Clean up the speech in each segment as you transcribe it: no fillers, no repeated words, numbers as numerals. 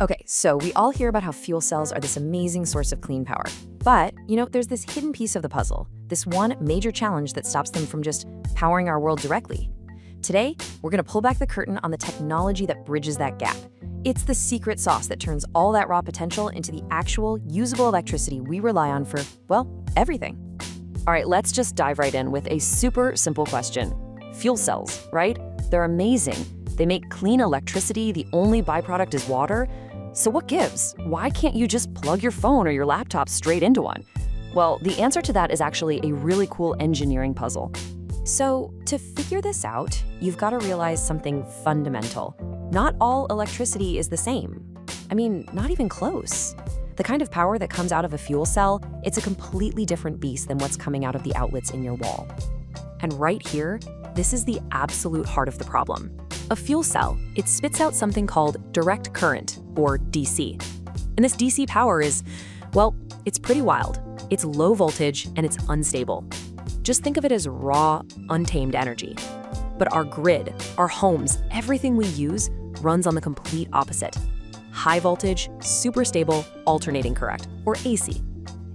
Okay, so we all hear about how fuel cells are this amazing source of clean power. But, there's this hidden piece of the puzzle, this one major challenge that stops them from just powering our world directly. Today, we're going to pull back the curtain on the technology that bridges that gap. It's the secret sauce that turns all that raw potential into the actual, usable electricity we rely on for, well, everything. All right, let's just dive right in with a super simple question. Fuel cells, right? They're amazing. They make clean electricity, the only byproduct is water. So what gives? Why can't you just plug your phone or your laptop straight into one? Well, the answer to that is actually a really cool engineering puzzle. So to figure this out, you've got to realize something fundamental. Not all electricity is the same. I mean, not even close. The kind of power that comes out of a fuel cell, it's a completely different beast than what's coming out of the outlets in your wall. And right here, this is the absolute heart of the problem. A fuel cell, it spits out something called direct current, or DC. And this DC power is, well, it's pretty wild. It's low voltage and it's unstable. Just think of it as raw, untamed energy. But our grid, our homes, everything we use runs on the complete opposite. High voltage, super stable, alternating current, or AC.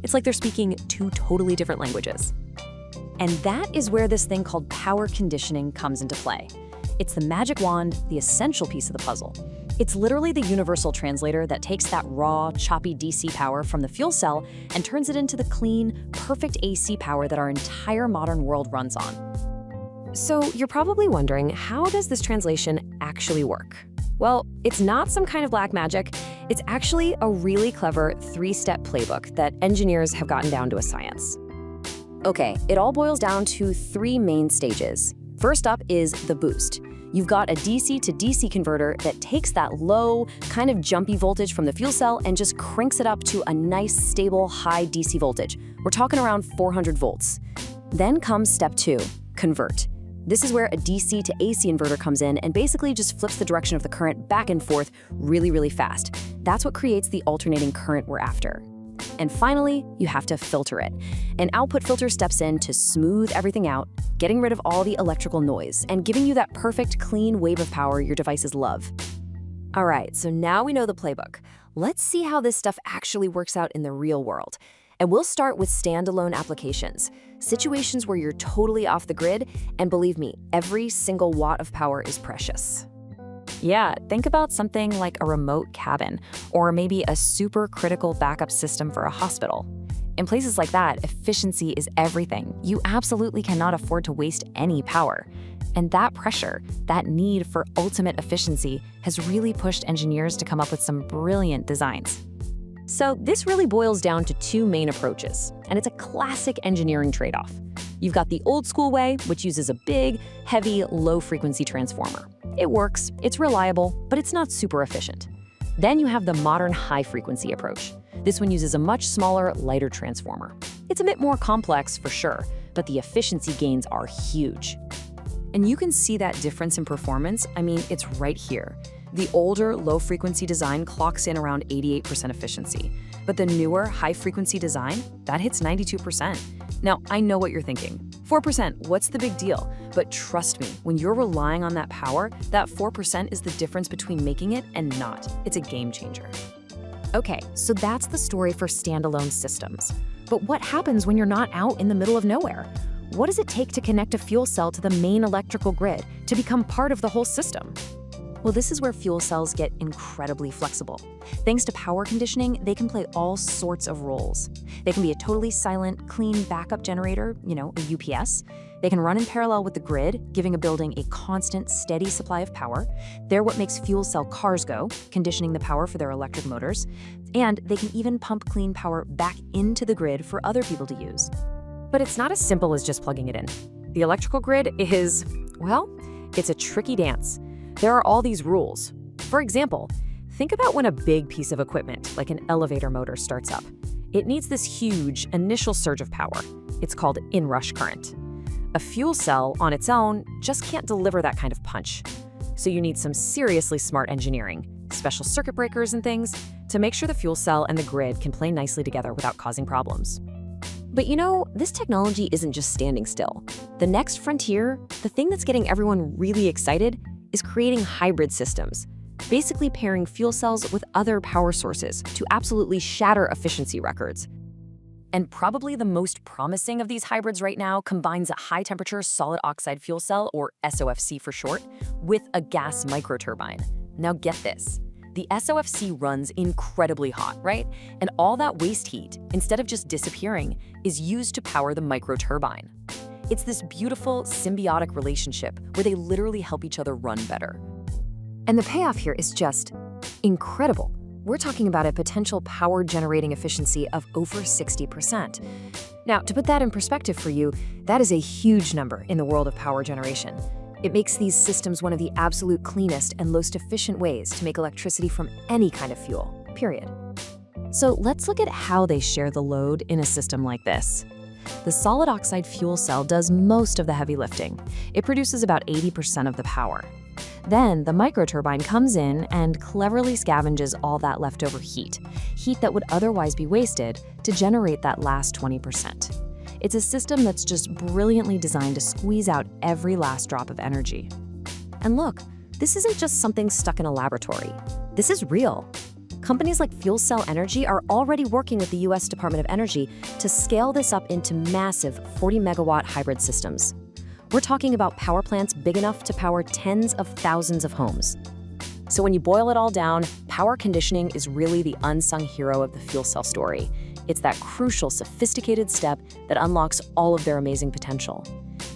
It's like they're speaking two totally different languages. And that is where this thing called power conditioning comes into play. It's the magic wand, the essential piece of the puzzle. It's literally the universal translator that takes that raw, choppy DC power from the fuel cell and turns it into the clean, perfect AC power that our entire modern world runs on. So you're probably wondering, how does this translation actually work? Well, it's not some kind of black magic. It's actually a really clever three-step playbook that engineers have gotten down to a science. Okay, it all boils down to three main stages. First up is the boost. You've got a DC to DC converter that takes that low, kind of jumpy voltage from the fuel cell and just cranks it up to a nice, stable, high DC voltage. We're talking around 400 volts. Then comes step two, convert. This is where a DC to AC inverter comes in and basically just flips the direction of the current back and forth really, really fast. That's what creates the alternating current we're after. And finally, you have to filter it. An output filter steps in to smooth everything out, getting rid of all the electrical noise and giving you that perfect, clean wave of power your devices love. All right, so now we know the playbook. Let's see how this stuff actually works out in the real world. And we'll start with standalone applications, situations where you're totally off the grid, and believe me, every single watt of power is precious. Yeah, think about something like a remote cabin, or maybe a super critical backup system for a hospital. In places like that, efficiency is everything. You absolutely cannot afford to waste any power. And that pressure, that need for ultimate efficiency, has really pushed engineers to come up with some brilliant designs. So this really boils down to two main approaches, and it's a classic engineering trade-off. You've got the old school way, which uses a big, heavy, low-frequency transformer. It works, it's reliable, but it's not super efficient. Then you have the modern high-frequency approach. This one uses a much smaller, lighter transformer. It's a bit more complex for sure, but the efficiency gains are huge. And you can see that difference in performance. I mean, it's right here. The older, low-frequency design clocks in around 88% efficiency, but the newer, high-frequency design, that hits 92%. Now, I know what you're thinking. 4%, what's the big deal? But trust me, when you're relying on that power, that 4% is the difference between making it and not. It's a game changer. Okay, so that's the story for standalone systems. But what happens when you're not out in the middle of nowhere? What does it take to connect a fuel cell to the main electrical grid to become part of the whole system? Well, this is where fuel cells get incredibly flexible. Thanks to power conditioning, they can play all sorts of roles. They can be a totally silent, clean backup generator, a UPS. They can run in parallel with the grid, giving a building a constant, steady supply of power. They're what makes fuel cell cars go, conditioning the power for their electric motors. And they can even pump clean power back into the grid for other people to use. But it's not as simple as just plugging it in. The electrical grid is, well, it's a tricky dance. There are all these rules. For example, think about when a big piece of equipment, like an elevator motor, starts up. It needs this huge initial surge of power. It's called inrush current. A fuel cell on its own just can't deliver that kind of punch. So you need some seriously smart engineering, special circuit breakers and things, to make sure the fuel cell and the grid can play nicely together without causing problems. But this technology isn't just standing still. The next frontier, the thing that's getting everyone really excited, is creating hybrid systems. basically pairing fuel cells with other power sources to absolutely shatter efficiency records. And probably the most promising of these hybrids right now combines a high-temperature solid oxide fuel cell, or SOFC for short, with a gas microturbine. Now get this. The SOFC runs incredibly hot, right? And all that waste heat, instead of just disappearing, is used to power the microturbine. It's this beautiful, symbiotic relationship where they literally help each other run better. And the payoff here is just incredible. We're talking about a potential power generating efficiency of over 60%. Now, to put that in perspective for you, that is a huge number in the world of power generation. It makes these systems one of the absolute cleanest and most efficient ways to make electricity from any kind of fuel, period. So let's look at how they share the load in a system like this. The solid oxide fuel cell does most of the heavy lifting. It produces about 80% of the power. Then the microturbine comes in and cleverly scavenges all that leftover heat that would otherwise be wasted to generate that last 20%. It's a system that's just brilliantly designed to squeeze out every last drop of energy. And look, this isn't just something stuck in a laboratory. This is real. Companies like Fuel Cell Energy are already working with the US Department of Energy to scale this up into massive 40-megawatt hybrid systems. We're talking about power plants big enough to power tens of thousands of homes. So when you boil it all down, power conditioning is really the unsung hero of the fuel cell story. It's that crucial, sophisticated step that unlocks all of their amazing potential.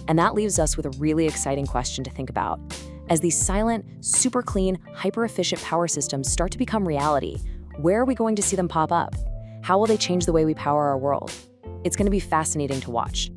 And that leaves us with a really exciting question to think about. As these silent, super clean, hyper-efficient power systems start to become reality, where are we going to see them pop up? How will they change the way we power our world? It's going to be fascinating to watch.